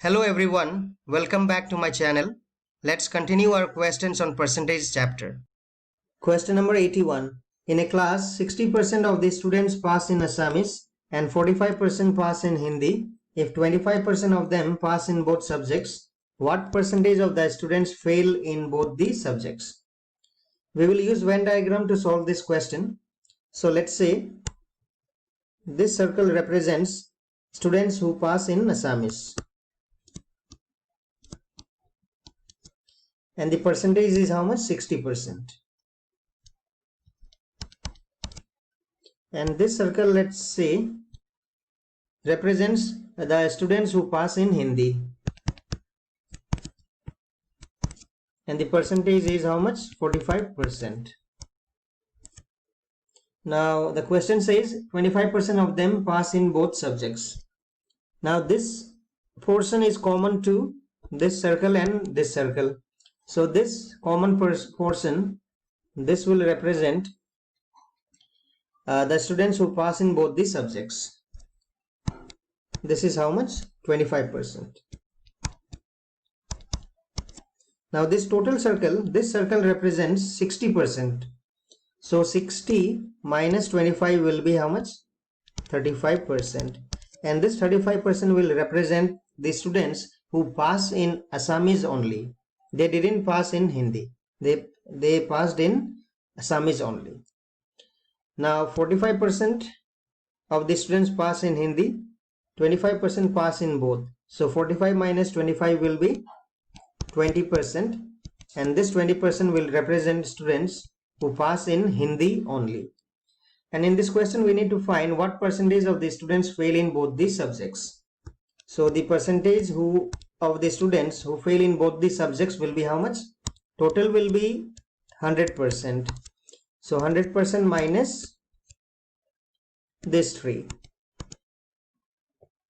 Hello everyone, welcome back to my channel. Let's continue our questions on percentage chapter. Question number 81. In a class, 60% of the students pass in Assamese and 45% pass in Hindi. If 25% of them pass in both subjects, what percentage of the students fail in both these subjects? We will use Venn diagram to solve this question. So let's say this circle represents students who pass in Assamese. And the percentage is how much? 60%. And this circle, let's say, represents the students who pass in Hindi. And the percentage is how much? 45%. Now the question says 25% of them pass in both subjects. Now this portion is common to this circle and this circle. So this common portion, this will represent the students who pass in both the subjects. This is how much? 25%. Now this total circle, this circle represents 60%. So 60 minus 25 will be how much? 35%. And this 35% will represent the students who pass in Assamese only. They didn't pass in Hindi. They passed in Assamese only. Now 45% of the students pass in Hindi, 25% pass in both. So 45 minus 25 will be 20%, and this 20% will represent students who pass in Hindi only. And in this question we need to find what percentage of the students fail in both these subjects. So the percentage of the students who fail in both these subjects will be how much? Total will be 100%. So 100% minus this 3.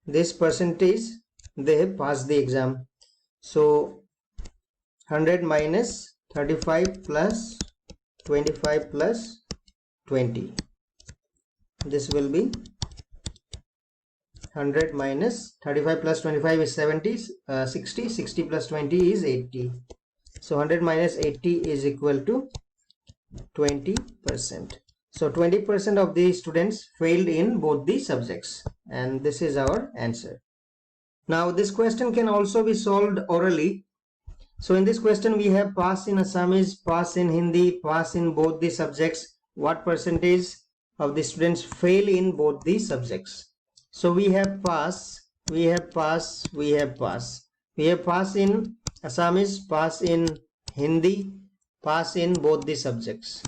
This percentage, they have passed the exam. So 100 minus 35 plus 25 plus 20. This will be 100 minus 35 plus 25 is 60, 60 plus 20 is 80. So 100 minus 80 is equal to 20%. So 20% of the students failed in both the subjects, and this is our answer. Now this question can also be solved orally. So in this question we have pass in Assamese, pass in Hindi, pass in both the subjects. What percentage of the students fail in both the subjects? So we have pass, we have pass, we have pass. We have pass in Assamese, pass in Hindi, pass in both the subjects.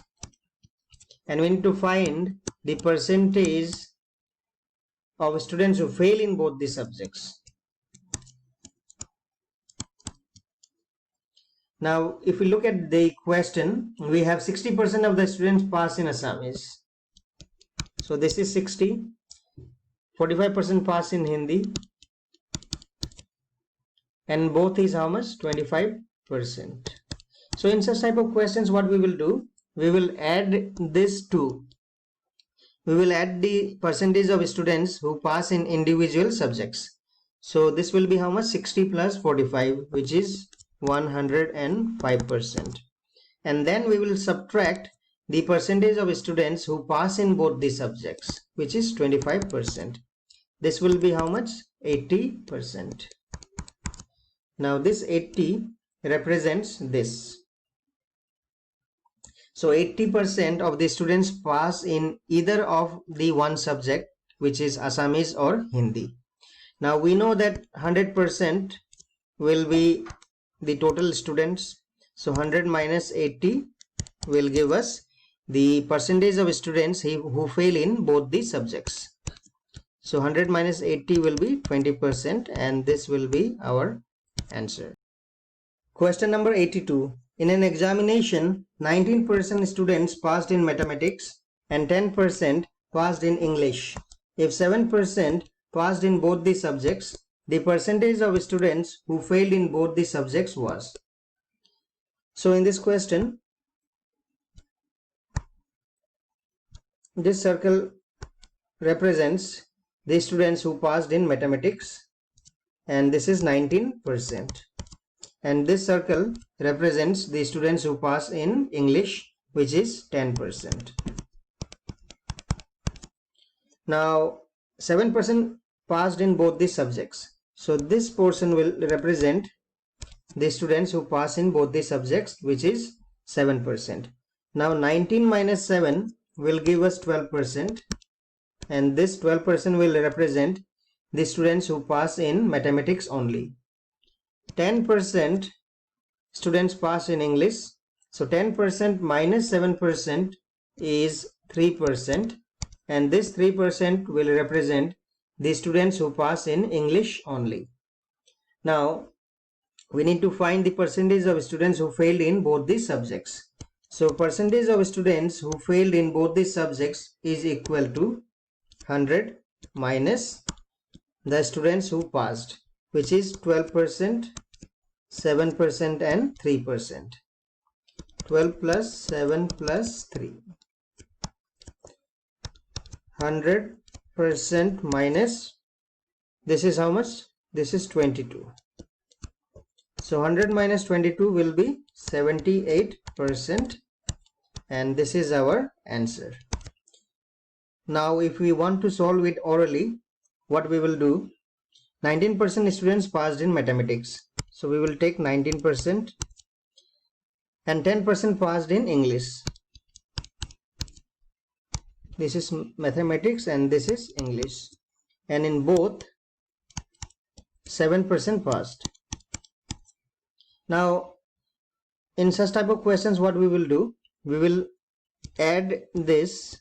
And we need to find the percentage of students who fail in both the subjects. Now if we look at the question, we have 60% of the students pass in Assamese. So this is 60. 45% pass in Hindi, and both is how much? 25%. So in such type of questions, what we will do, we will add this to, we will add the percentage of students who pass in individual subjects. So this will be how much? 60 plus 45, which is 105%. And then we will subtract the percentage of students who pass in both the subjects, which is 25%. This will be how much? 80%. Now this 80 represents this. So 80% of the students pass in either of the one subject, which is Assamese or Hindi. Now we know that 100% will be the total students. So 100 minus 80 will give us the percentage of students who fail in both the subjects. So 100 minus 80 will be 20%, and this will be our answer. Question number 82. In an examination, 19% students passed in mathematics and 10% passed in English. If 7% passed in both the subjects, the percentage of students who failed in both the subjects was. So in this question, this circle represents the students who passed in mathematics, and this is 19%. And this circle represents the students who pass in English, which is 10%. Now 7% passed in both the subjects. So this portion will represent the students who pass in both the subjects, which is 7%. Now 19 minus 7 will give us 12%, and this 12% will represent the students who pass in mathematics only. 10% students pass in English. So 10% minus 7% is 3%, and this 3% will represent the students who pass in English only. Now we need to find the percentage of students who failed in both these subjects. So percentage of students who failed in both these subjects is equal to 100 minus the students who passed, which is 12%, 7% and 3%. 12 plus 7 plus 3. 100% minus, this is how much? This is 22. So 100 minus 22 will be 78%, and this is our answer. Now if we want to solve it orally, what we will do, 19% students passed in mathematics. So we will take 19%, and 10% passed in English. This is mathematics and this is English, and in both 7% passed. Now in such type of questions, what we will do, we will add this,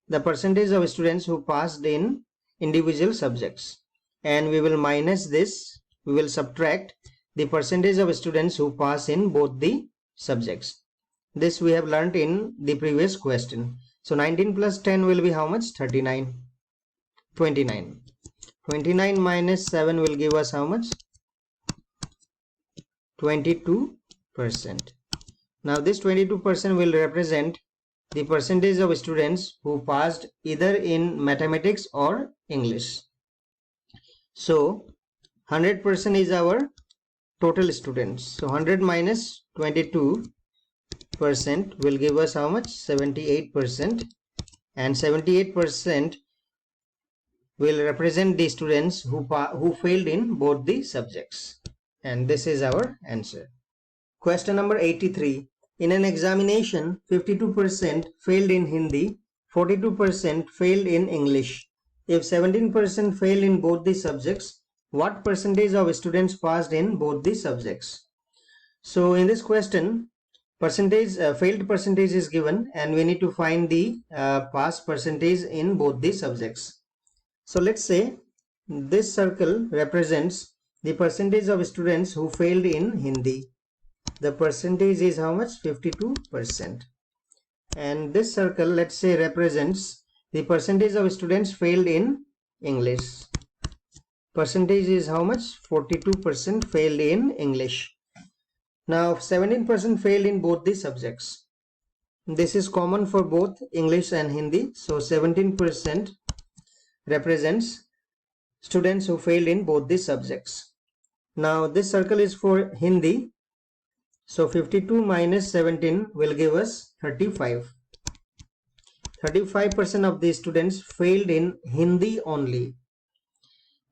the percentage of students who passed in individual subjects, and we will minus this, we will subtract the percentage of students who pass in both the subjects. This we have learnt in the previous question. So 19 plus 10 will be how much? 39. 29. 29 minus 7 will give us how much? 22%. Now this 22% will represent the percentage of students who passed either in mathematics or English. So 100% is our total students. So 100 minus 22% will give us how much? 78%, and 78% will represent the students who failed in both the subjects, and this is our answer. Question number 83. In an examination, 52% failed in Hindi, 42% failed in English. If 17% failed in both the subjects, what percentage of students passed in both the subjects? So in this question, failed percentage is given, and we need to find the pass percentage in both the subjects. So let's say this circle represents the percentage of students who failed in Hindi. The percentage is how much? 52%. And this circle, let's say, represents the percentage of students failed in English. Percentage is how much? 42% failed in English. Now 17% failed in both the subjects. This is common for both English and Hindi. So 17% represents students who failed in both the subjects. Now this circle is for Hindi. So 52 minus 17 will give us 35. 35% of the students failed in Hindi only.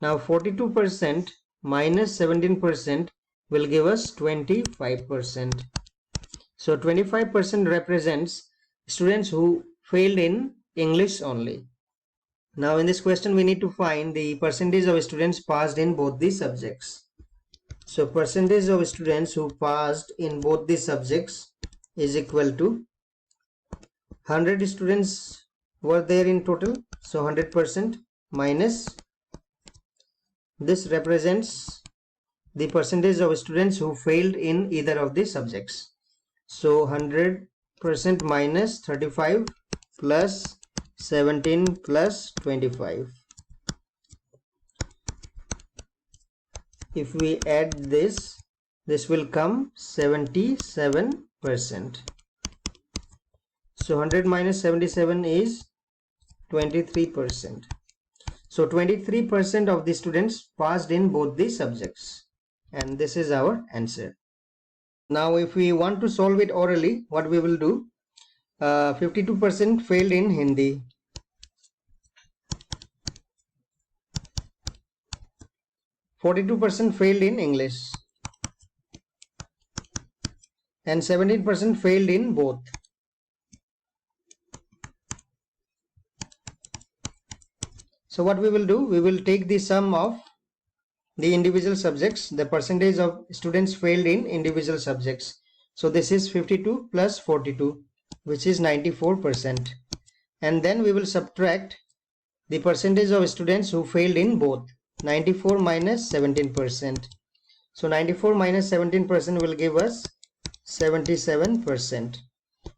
Now 42% minus 17% will give us 25%. So 25% represents students who failed in English only. Now in this question, we need to find the percentage of students passed in both the subjects. So percentage of students who passed in both the subjects is equal to 100 students were there in total. So 100% minus, this represents the percentage of students who failed in either of the subjects. So 100% minus 35 plus 17 plus 25. If we add this, this will come 77%. So 100 minus 77 is 23%. So 23% of the students passed in both the subjects, and this is our answer. Now if we want to solve it orally, what we will do, 52% failed in Hindi, 42% failed in English, and 17% failed in both. So what we will do, we will take the sum of the individual subjects, the percentage of students failed in individual subjects. So this is 52 plus 42, which is 94%. And then we will subtract the percentage of students who failed in both, 94 minus 17%. So 94 minus 17% will give us 77%.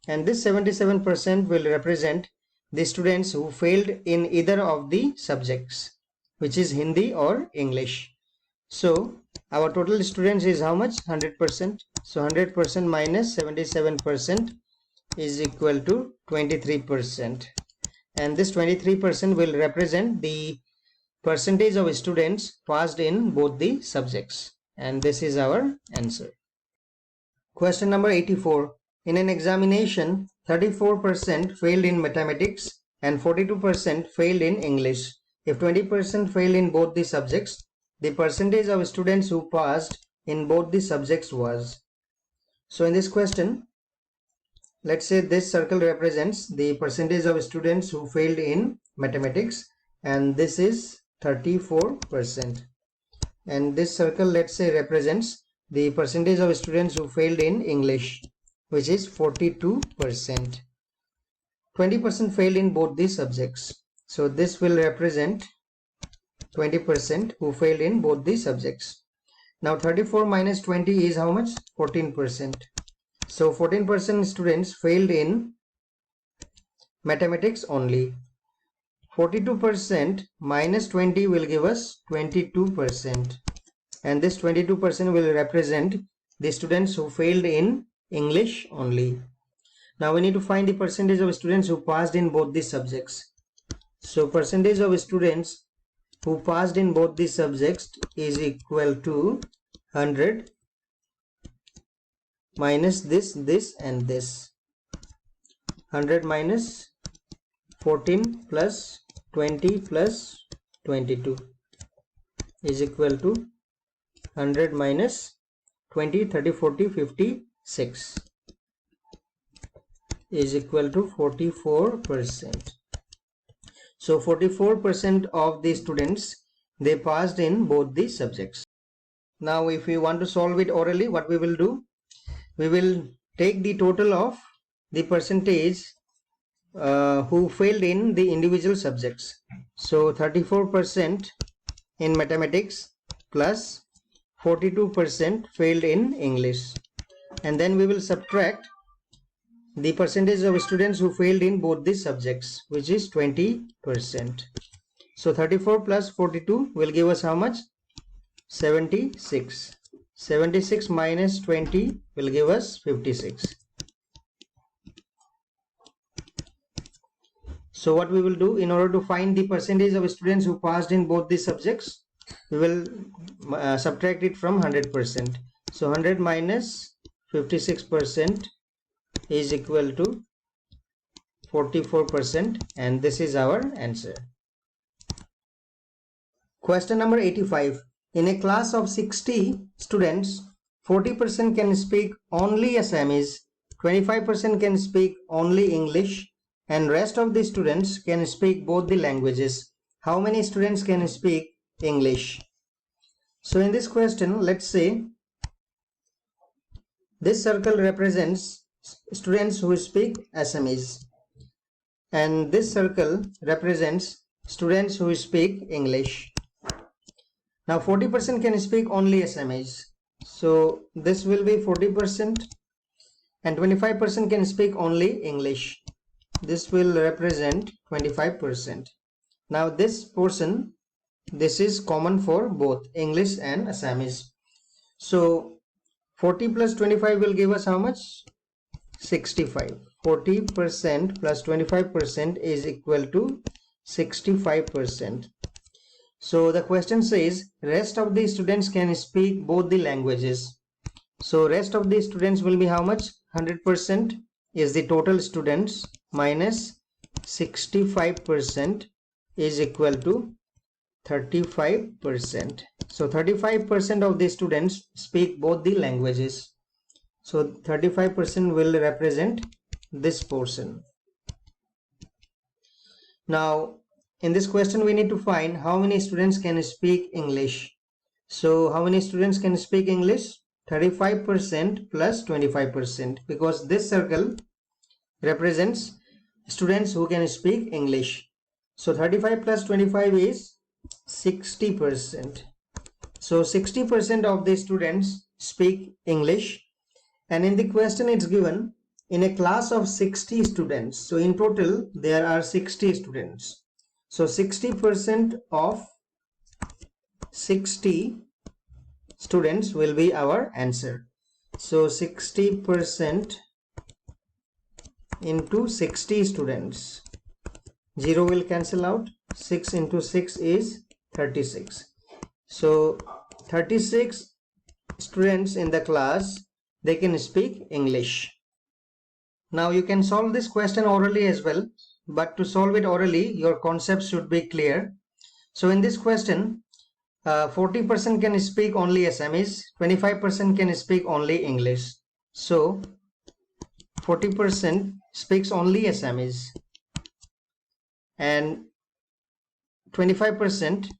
And this 77% will represent the students who failed in either of the subjects, which is Hindi or English. So our total students is how much? 100%. So 100% minus 77% is equal to 23%. And this 23% will represent the percentage of students passed in both the subjects. And this is our answer. Question number 84. In an examination, 34% failed in mathematics and 42% failed in English. If 20% failed in both the subjects, the percentage of students who passed in both the subjects was. So in this question, let's say this circle represents the percentage of students who failed in mathematics, and this is 34%. And this circle, let's say, represents the percentage of students who failed in English, which is 42%. 20% failed in both these subjects. So this will represent 20% who failed in both these subjects. Now 34 minus 20 is how much? 14%. So 14% students failed in mathematics only. 42% minus 20 will give us 22. And this 22% will represent the students who failed in English only. Now we need to find the percentage of students who passed in both these subjects. So percentage of students who passed in both these subjects is equal to 100 minus this and this. 100 minus 14 plus 20 plus 22 is equal to 100 minus 20, 30, 40, 56 is equal to 44%. So 44% of the students, they passed in both the subjects. Now if we want to solve it orally, what we will do, we will take the total of the percentage who failed in the individual subjects. So 34% in mathematics plus 42% failed in English, and then we will subtract the percentage of students who failed in both these subjects, which is 20%. So 34 plus 42 will give us how much? 76. 76 minus 20 will give us 56. So what we will do, in order to find the percentage of students who passed in both these subjects, we will subtract it from 100%. So 100 minus 56% is equal to 44%, and this is our answer. Question number 85. In a class of 60 students, 40% can speak only Assamese, 25% can speak only English, and rest of the students can speak both the languages. How many students can speak English? So in this question, let's say this circle represents students who speak Assamese, and this circle represents students who speak English. Now 40% can speak only Assamese, so this will be 40%, and 25% can speak only English. This will represent 25%. Now this portion, this is common for both English and Assamese. So 40 plus 25 will give us how much? 65. 40% plus 25% is equal to 65%. So the question says rest of the students can speak both the languages. So rest of the students will be how much? 100% is the total students minus 65% is equal to 35%. So 35% of the students speak both the languages. So 35% will represent this portion. Now in this question we need to find how many students can speak English. So how many students can speak English? 35% plus 25%, because this circle represents students who can speak English. So 35 plus 25 is 60%. So 60% of the students speak English, and in the question it's given in a class of 60 students. So in total there are 60 students. So 60% of 60 students will be our answer. So 60% into 60 students, 0 will cancel out, 6 into 6 is 36. So 36 students in the class, they can speak English. Now you can solve this question orally as well, but to solve it orally your concepts should be clear. So in this question 40% can speak only Assamese, 25% can speak only English. So 40% speaks only Assamese and 25%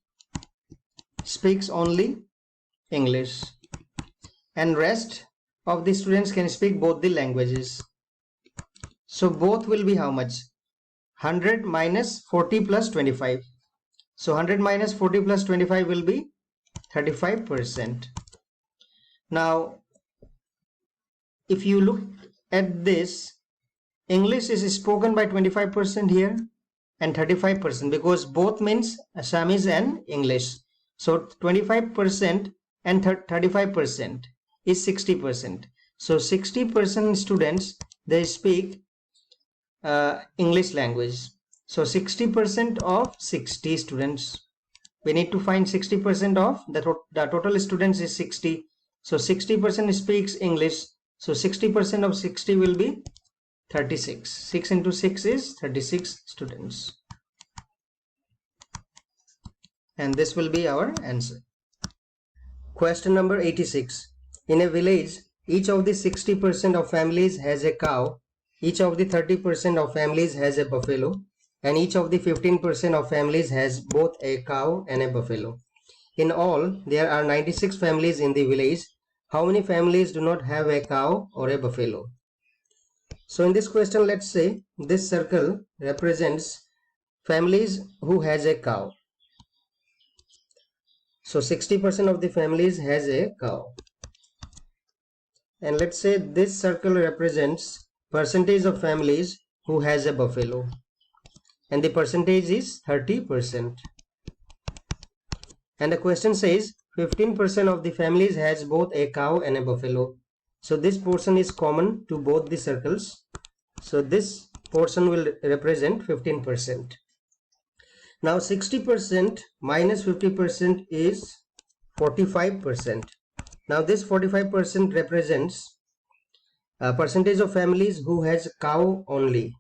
speaks only English, and rest of the students can speak both the languages. So both will be how much? 100 minus 40 plus 25. So 100 minus 40 plus 25 will be 35%. Now if you look at this, English is spoken by 25% here and 35%, because both means Assamese and English. So 25% and 35% is 60%. So 60% students, they speak English language. So 60% of 60 students, we need to find 60% of the total students is 60. So 60% speaks English. So 60% of 60 will be 36. 6 into 6 is 36 students. And this will be our answer. Question number 86. In a village, each of the 60% of families has a cow, each of the 30% of families has a buffalo, and each of the 15% of families has both a cow and a buffalo. In all, there are 96 families in the village. How many families do not have a cow or a buffalo? So in this question, let's say this circle represents families who has a cow. So 60% of the families has a cow. And let's say this circle represents percentage of families who has a buffalo. And the percentage is 30%. And the question says 15% of the families has both a cow and a buffalo. So this portion is common to both the circles. So this portion will represent 15%. Now 60% minus 50% is 45%. Now this 45% represents a percentage of families who has cow only.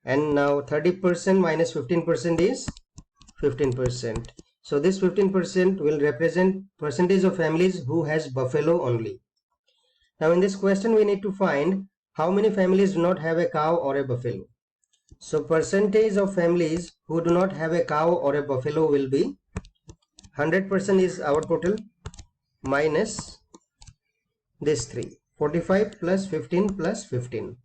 And now 30% minus 15% is 15%. So this 15% will represent percentage of families who has buffalo only. Now in this question we need to find how many families do not have a cow or a buffalo. So percentage of families who do not have a cow or a buffalo will be 100% is our total minus this 3. 45 plus 15 plus 15.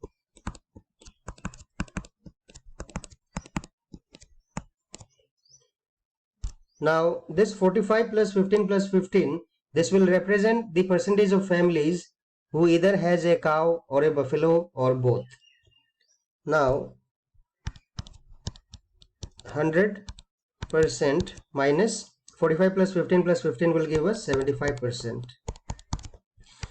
Now this 45 plus 15 plus 15, this will represent the percentage of families who either has a cow or a buffalo or both. Now 100% minus 45 plus 15 will give us 75%.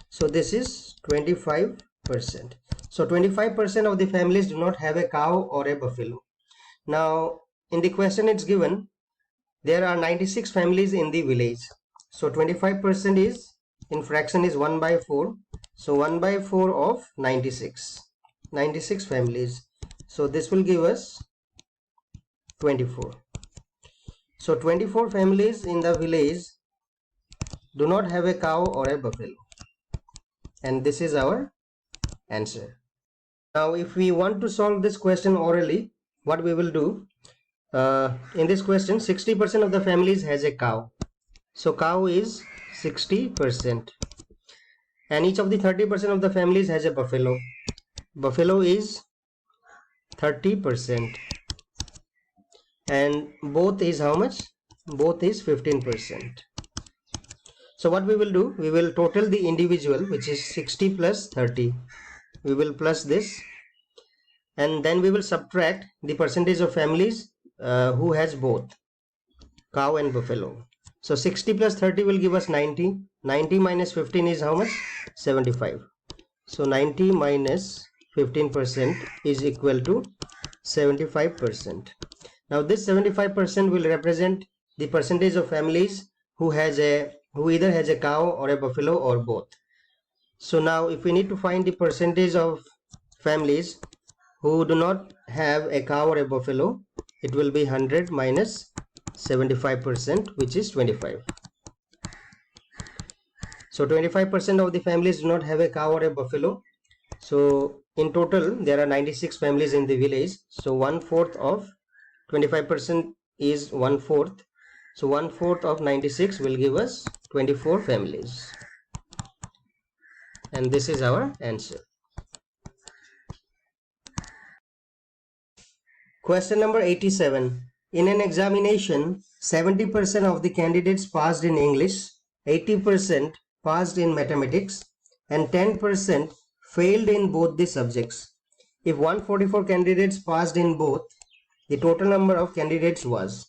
So this is 25%. So 25% of the families do not have a cow or a buffalo. Now in the question it's given there are 96 families in the village. So 25% is in fraction is 1 by 4. So 1 by 4 of 96 families. So this will give us 24. So 24 families in the village do not have a cow or a buffalo, and this is our answer. Now if we want to solve this question orally, what we will do, in this question 60% of the families has a cow, so cow is 60%, and each of the 30% of the families has a buffalo. Buffalo is 30%, and both is how much? Both is 15%. So what we will do, we will total the individual, which is 60 plus 30. We will plus this, and then we will subtract the percentage of families who has both cow and buffalo. So 60 plus 30 will give us 90. 90 minus 15 is how much? 75. So 90 minus 15% is equal to 75%. Now this 75% will represent the percentage of families who either has a cow or a buffalo or both. So now if we need to find the percentage of families who do not have a cow or a buffalo, it will be 100 minus 75%, which is 25. So 25% of the families do not have a cow or a buffalo. So in total there are 96 families in the village. So 1/4 of 25% is 1/4. So 1/4 of 96 will give us 24 families, and this is our answer. Question number 87. In an examination, 70% of the candidates passed in English, 80% passed in mathematics, and 10% failed in both the subjects. If 144 candidates passed in both, the total number of candidates was.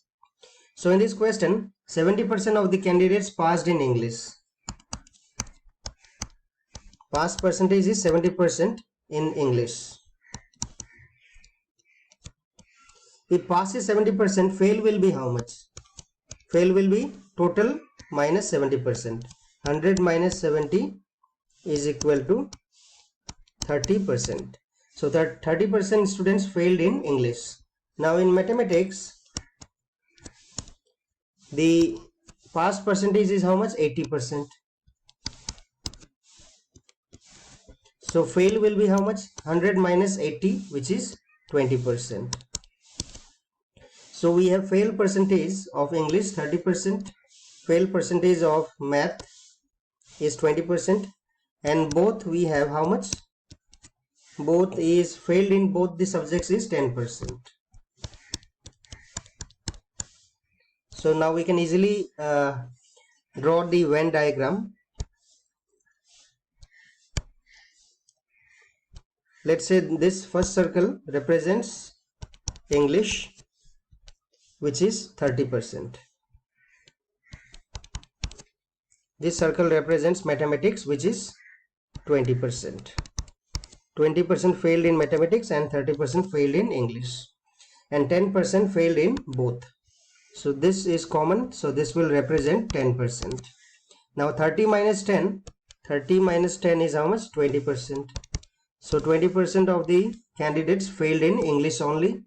So in this question, 70% of the candidates passed in English. Pass percentage is 70% in English. If pass is 70%, fail will be how much? Fail will be total minus 70%. 100 minus 70 is equal to 30%. So that 30% students failed in English. Now in mathematics, the pass percentage is how much? 80%. So fail will be how much? 100 minus 80, which is 20%. So we have fail percentage of English 30%, fail percentage of math is 20%, and both we have how much? Both is failed in both the subjects is 10%. So now we can easily draw the Venn diagram. Let's say this first circle represents English, which is 30%. This circle represents mathematics, which is 20%. 20% failed in mathematics and 30% failed in English, and 10% failed in both. So this is common, so this will represent 10%. Now 30 minus 10 is how much? 20%. So 20% of the candidates failed in English only,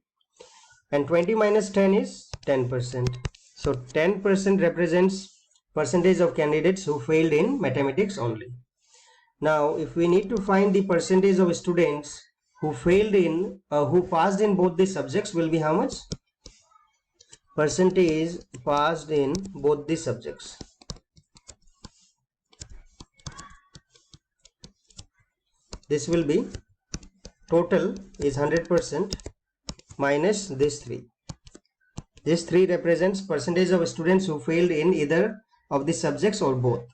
and 20 minus 10 is 10%. So 10% represents percentage of candidates who failed in mathematics only. Now if we need to find the percentage of students who failed in who passed in both the subjects, will be how much? Percentage passed in both the subjects. This will be total is 100% minus this 3. This 3 represents percentage of students who failed in either of the subjects or both.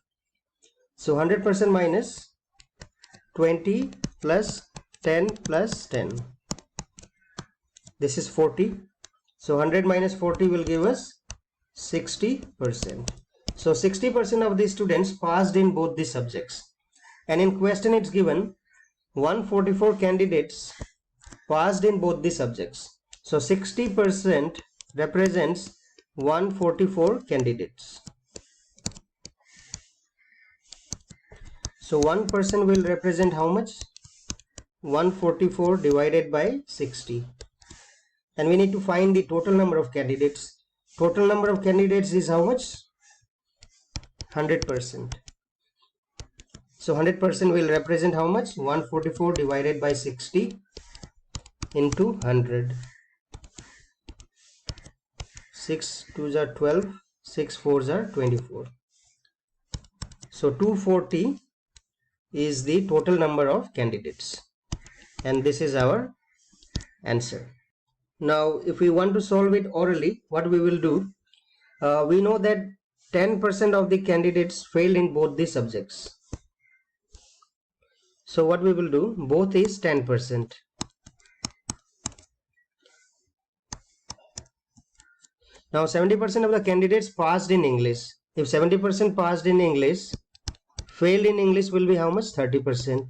So 100% minus 20 plus 10 plus 10. This is 40. So 100 minus 40 will give us 60%. So 60% of the students passed in both the subjects. And in question it's given 144 candidates passed in both the subjects. So 60% represents 144 candidates. So 1% will represent how much? 144 divided by 60. And we need to find the total number of candidates. Total number of candidates is how much? 100%. So 100% will represent how much? 144 divided by 60 into 100. 6 2s are 12, 6 4s are 24. So 240 is the total number of candidates, and this is our answer. Now if we want to solve it orally, what we will do, we know that 10% of the candidates failed in both the subjects. So what we will do, both is 10%. Now 70% of the candidates passed in English. If 70% passed in English, failed in English will be how much? 30%.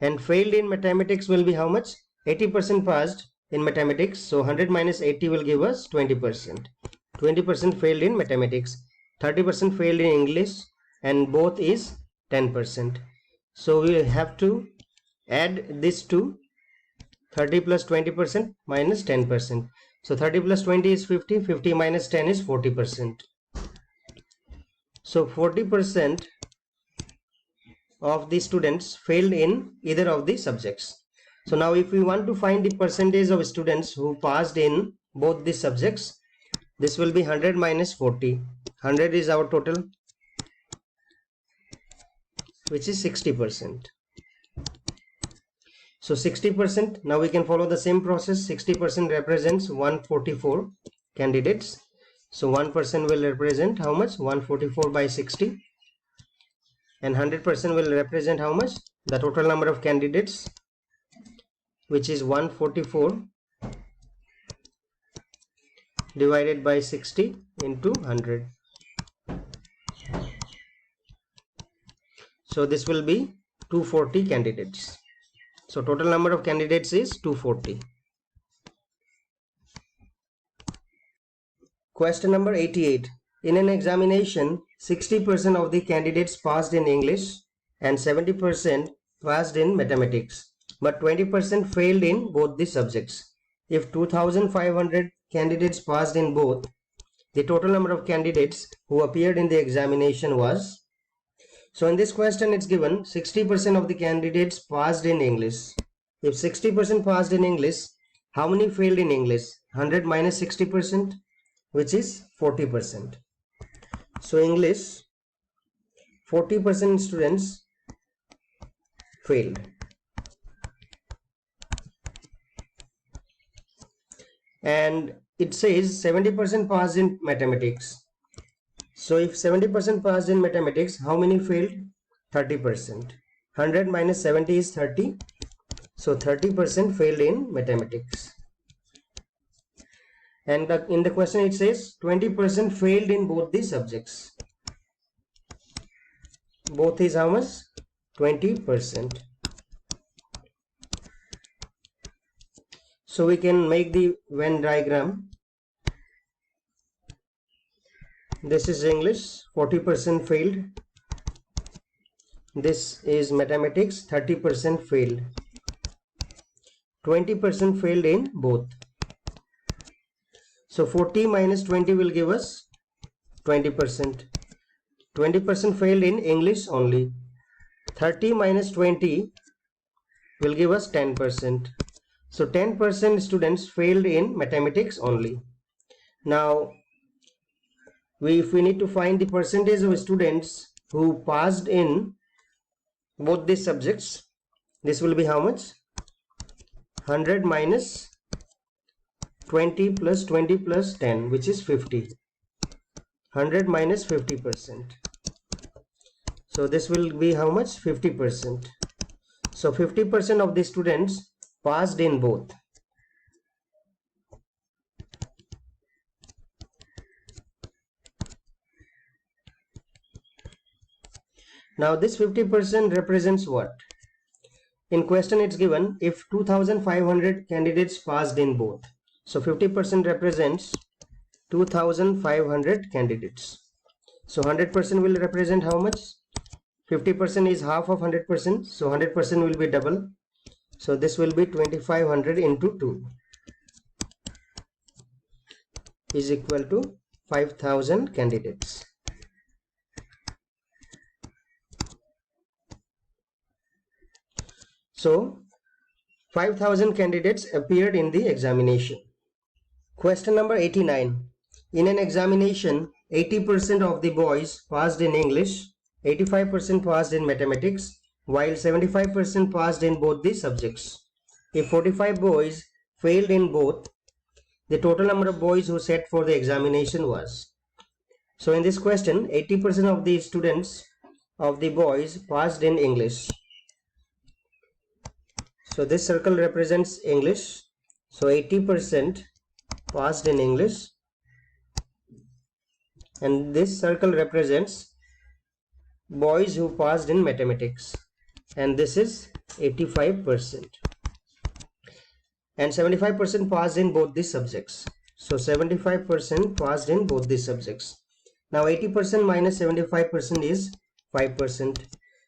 And failed in mathematics will be how much? 80% passed in mathematics. So 100 minus 80 will give us 20%. 20% failed in mathematics. 30% failed in English, and both is 10%. So we have to add this to 30 plus 20% minus 10%. So 30 plus 20 is 50. 50 minus 10 is 40%. So 40% of the students failed in either of the subjects. So now if we want to find the percentage of students who passed in both the subjects, this will be 100 minus 40. 100 is our total, which is 60%. So 60%, now we can follow the same process. 60% represents 144 candidates. So 1% will represent how much? 144 by 60. And 100% will represent how much? The total number of candidates, which is 144 divided by 60 into 100. So this will be 240 candidates. So total number of candidates is 240. Question number 88. In an examination, 60% of the candidates passed in English and 70% passed in mathematics, but 20% failed in both the subjects. If 2,500 candidates passed in both, the total number of candidates who appeared in the examination was. So in this question it's given 60% of the candidates passed in English. If 60% passed in English, how many failed in English? 100 minus 60%, which is 40%. So English, 40% students failed. And it says 70% passed in mathematics. So if 70% passed in mathematics, how many failed? 30%. 100 minus 70 is 30. So 30% failed in mathematics. And in the question it says 20% failed in both the subjects. Both is how much? 20%. So we can make the Venn diagram. This is English, 40% failed. This is mathematics, 30% failed. 20% failed in both. So 40 minus 20 will give us 20%. 20% failed in English only. 30 minus 20 will give us 10%. So 10% students failed in mathematics only. Now, if we need to find the percentage of students who passed in both these subjects, this will be how much? 100 minus 20 plus 20 plus 10, which is 50. 100 minus 50%. So this will be how much? 50%. So 50% of the students passed in both. Now this 50% represents what? In question it's given if 2,500 candidates passed in both. So 50% represents 2500 candidates. So 100% will represent how much? 50% is half of 100%, so 100% will be double. So this will be 2500 into 2 is equal to 5000 candidates. So 5000 candidates appeared in the examination. Question number 89. In an examination, 80% of the boys passed in English, 85% passed in mathematics, while 75% passed in both the subjects. If 45 boys failed in both, the total number of boys who sat for the examination was. So in this question, 80% of the students of the boys passed in English. So this circle represents English. So 80% passed in English, and this circle represents boys who passed in mathematics, and this is 85%, and 75% passed in both the subjects. So 75% passed in both the subjects. Now 80% minus 75% is 5%.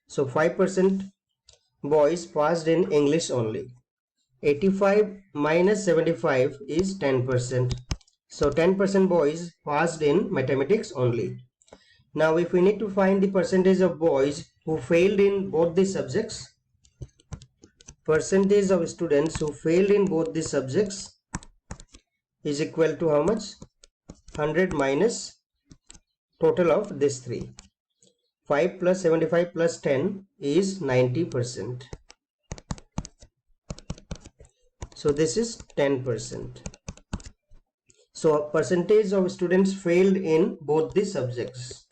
So 5% boys passed in English only. 85 minus 75 is 10%. So 10% boys passed in mathematics only. Now if we need to find the percentage of boys who failed in both the subjects, percentage of students who failed in both the subjects is equal to how much? 100 minus total of this 3. 5 plus 75 plus 10 is 90%. So this is 10%. So percentage of students failed in both the subjects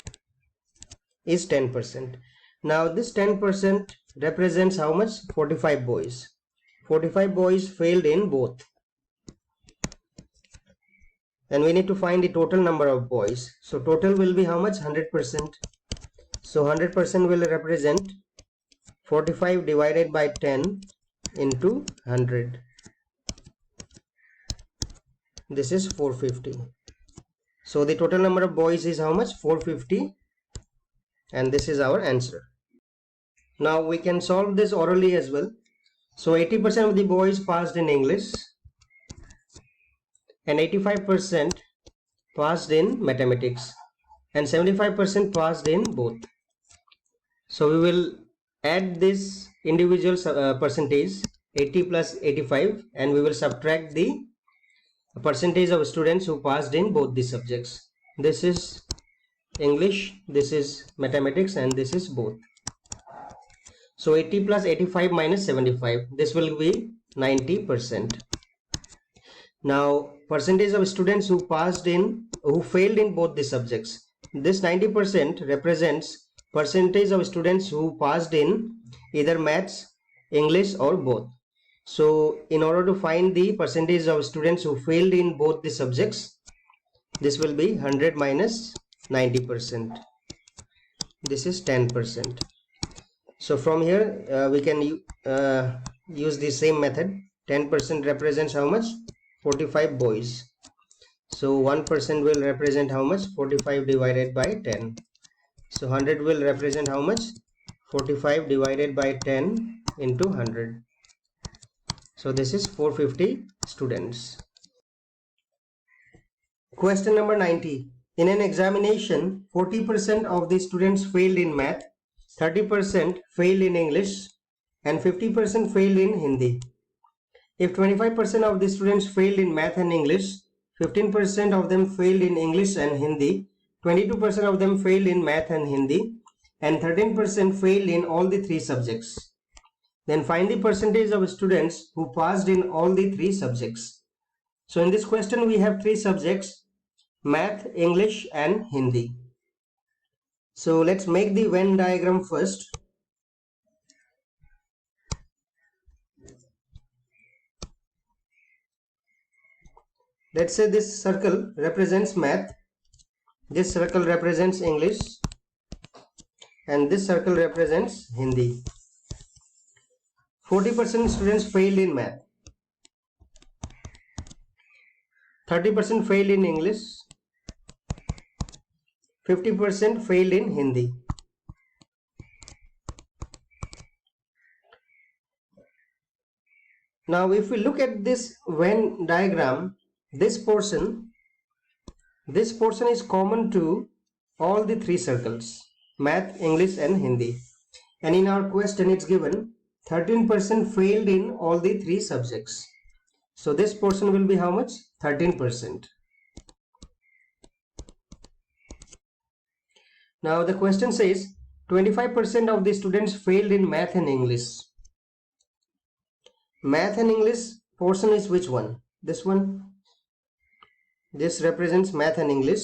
is 10%. Now this 10% represents how much? 45 boys. 45 boys failed in both. And we need to find the total number of boys. So total will be how much? 100%. So 100% will represent 45 divided by 10 into 100. This is 450. So the total number of boys is how much? 450, and this is our answer. Now we can solve this orally as well. So 80% of the boys passed in English, and 85% passed in mathematics, and 75% passed in both. So we will add this individual percentage 80 plus 85, and we will subtract the percentage of students who passed in both the subjects. This is English, this is mathematics, and this is both. So 80 plus 85 minus 75, this will be 90%. Now percentage of students who failed in both the subjects. This 90% represents percentage of students who passed in either maths, English, or both. So in order to find the percentage of students who failed in both the subjects, this will be 100 minus 90%. This is 10%. So from here we can use the same method. 10% represents how much? 45 boys. So 1% will represent how much? 45 divided by 10. So 100 will represent how much? 45 divided by 10 into 100. So this is 450 students. Question number 90. In an examination, 40% of the students failed in math, 30% failed in English, and 50% failed in Hindi. If 25% of the students failed in math and English, 15% of them failed in English and Hindi, 22% of them failed in math and Hindi, and 13% failed in all the 3 subjects. Then find the percentage of students who passed in all the 3 subjects. So in this question we have 3 subjects: math, English, and Hindi. So let's make the Venn diagram first. Let's say this circle represents math, this circle represents English, and this circle represents Hindi. 40% students failed in math, 30% failed in English, 50% failed in Hindi. Now if we look at this Venn diagram, this portion is common to all the three circles: math, English and Hindi. And in our question it's given 13% failed in all the three subjects. So this portion will be how much? 13%. Now the question says 25% of the students failed in math and English. Math and English portion is which one? This one. This represents math and English.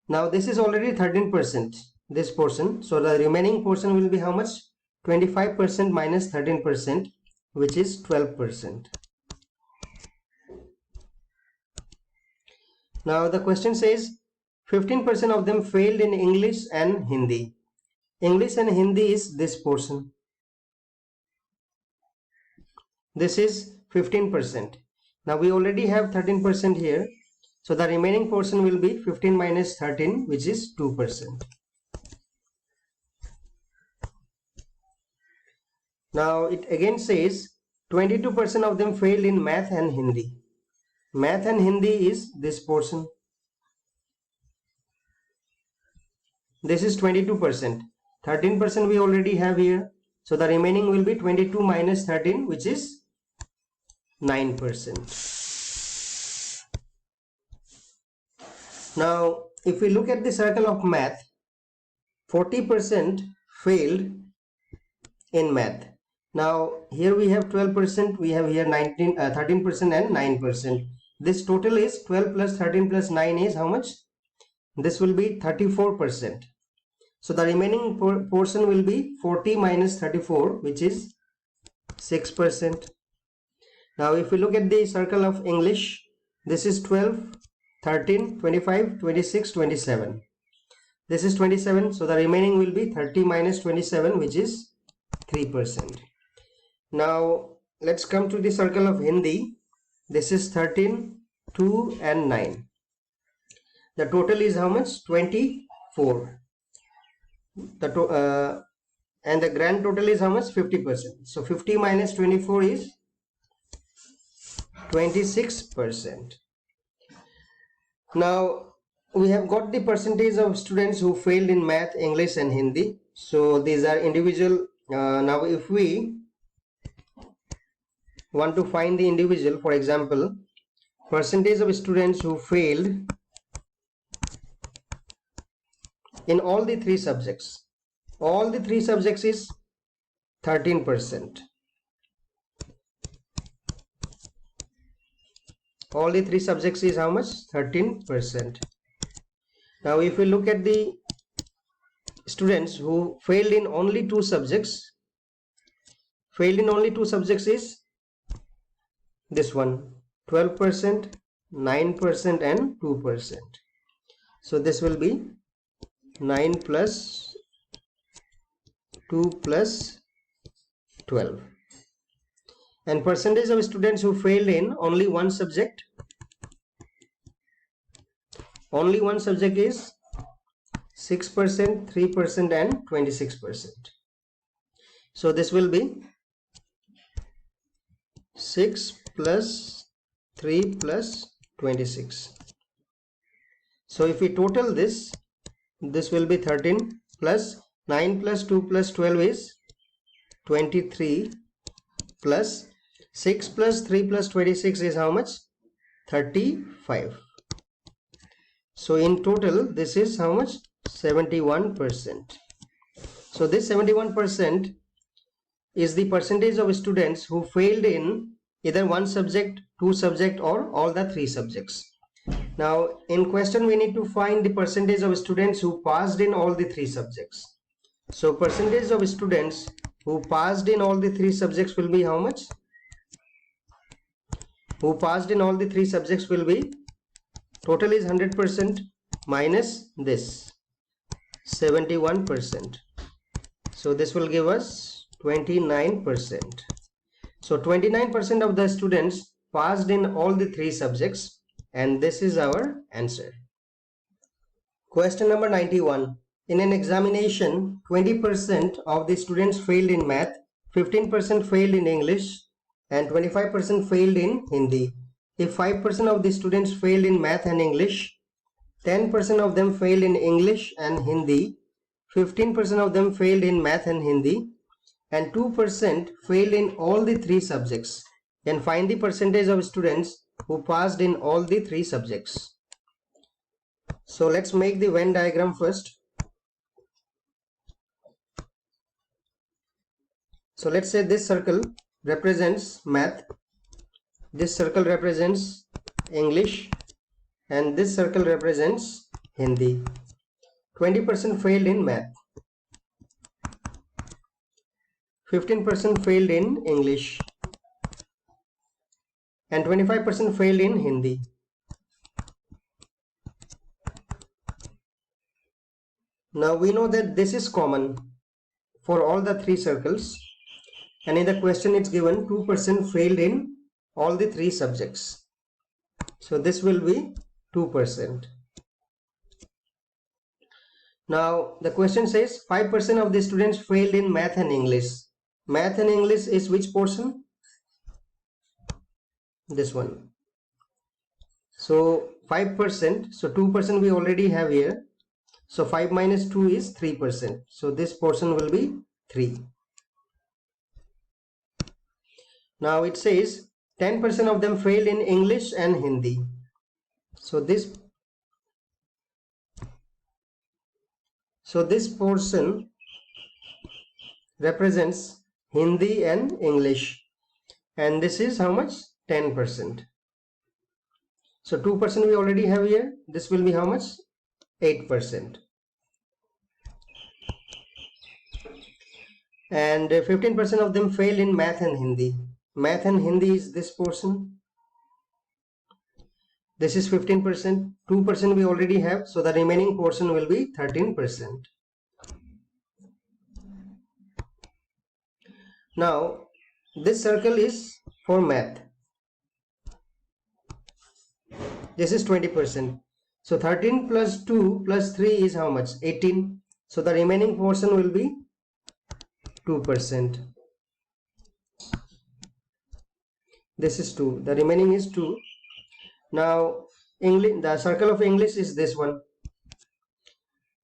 Now this is already 13%, this portion. So the remaining portion will be how much? 25% minus 13%, which is 12%. Now the question says 15% of them failed in English and Hindi. English and Hindi is this portion. This is 15%. Now we already have 13% here. So the remaining portion will be 15 minus 13, which is 2%. Now it again says 22% of them failed in math and Hindi. Math and Hindi is this portion. This is 22%. 13% we already have here. So the remaining will be 22 minus 13, which is 9%. Now, if we look at the circle of math, 40% failed in math. Now, here we have 12%, we have here 13% and 9%. This total is 12 plus 13 plus 9 is how much? This will be 34%. So the remaining portion will be 40 minus 34, which is 6%. Now if we look at the circle of English, this is 12, 13, 25, 26, 27. This is 27, so the remaining will be 30 minus 27, which is 3%. Now let's come to the circle of Hindi. This is 13, 2 and 9. The total is how much? 24. And the grand total is how much? 50%. So 50 minus 24 is 26%. Now we have got the percentage of students who failed in math, English and Hindi. So these are individual. Now if we want to find the individual, for example, percentage of students who failed in all the three subjects. All the three subjects is 13%. All the three subjects is how much? 13%. Now if we look at the students who failed in only two subjects, is this one, 12%, 9% and 2%. So this will be 9 plus 2 plus 12. And percentage of students who failed in only one subject is 6%, 3% and 26%. So this will be 6 plus 3 plus 26. So if we total this will be 13 plus 9 plus 2 plus 12 is 23 plus 6 plus 3 plus 26 is how much? 35. So in total this is how much? 71%. So this 71% is the percentage of students who failed in either one subject, two subject or all the three subjects. Now in question we need to find the percentage of students who passed in all the three subjects. So percentage of students who passed in all the three subjects will be how much? Who passed in all the three subjects will be, total is 100% minus this 71%. So this will give us 29%. So 29% of the students passed in all the three subjects, and this is our answer. Question number 91. In an examination, 20% of the students failed in math, 15% failed in English, and 25% failed in Hindi. If 5% of the students failed in math and English, 10% of them failed in English and Hindi, 15% of them failed in math and Hindi, and 2% failed in all the three subjects. Then find the percentage of students who passed in all the three subjects. So let's make the Venn diagram first. So let's say this circle represents math, this circle represents English, and this circle represents Hindi. 20% failed in math, 15% failed in English, and 25% failed in Hindi. Now we know that this is common for all the three circles, and in the question it's given 2% failed in all the three subjects. So this will be 2%. Now the question says 5% of the students failed in math and English. Math and English is which portion? This one. So 5%, so 2% we already have here. So 5 minus 2 is 3%. So this portion will be 3. Now it says 10% of them failed in English and Hindi. So this portion represents Hindi and English. And this is how much? 10%. So 2% we already have here. This will be how much? 8%. And 15% of them failed in math and Hindi. Math and Hindi is this portion. This is 15%. 2% we already have. So the remaining portion will be 13%. Now this circle is for math. This is 20%. So 13 plus 2 plus 3 is how much? 18. So the remaining portion will be 2%. This is 2. The remaining is 2. Now English, the circle of English is this one.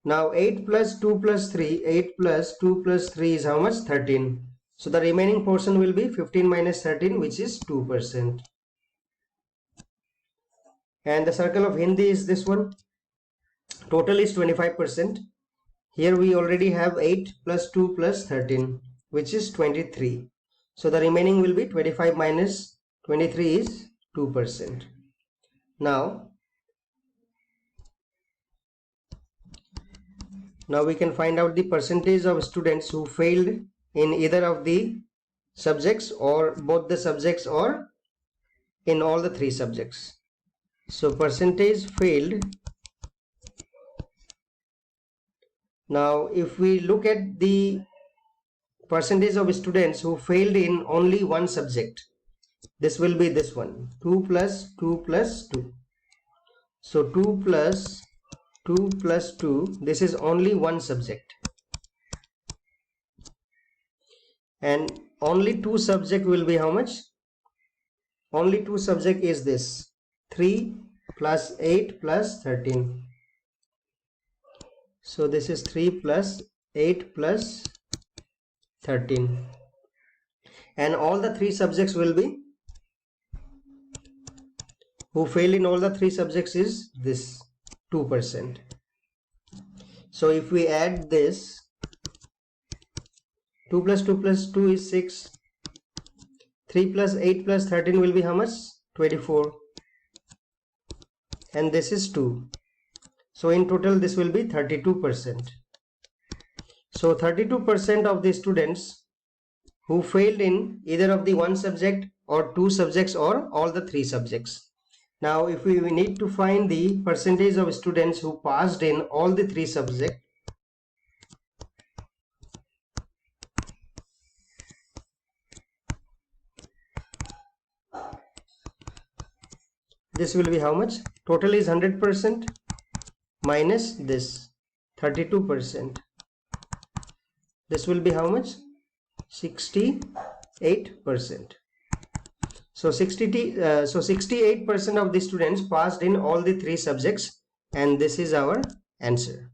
Now 8 plus 2 plus 3. 8 plus 2 plus 3 is how much? 13. So the remaining portion will be 15 minus 13, which is 2%. And the circle of Hindi is this one. Total is 25%. Here we already have 8 plus 2 plus 13, which is 23. So the remaining will be 25 minus 23 is 2%. Now we can find out the percentage of students who failed in either of the subjects or both the subjects or in all the three subjects. So percentage failed. Now if we look at the percentage of students who failed in only one subject, this will be this one, 2 plus 2 plus 2. So 2 plus 2 plus 2, this is only one subject. And only two subject will be how much? Only two subject is this, 3 plus 8 plus 13. So this is 3 plus 8 plus 13. And all the three subjects will be, who fail in all the three subjects is this 2%. So if we add this, 2 plus 2 plus 2 is 6. 3 plus 8 plus 13 will be how much? 24. And this is 2. So in total this will be 32%. So 32% of the students who failed in either of the one subject or two subjects or all the three subjects. Now if we need to find the percentage of students who passed in all the three subjects, this will be how much? Total is 100%. minus this 32%. This will be how much? 68%. So 68% of the students passed in all the three subjects, and this is our answer.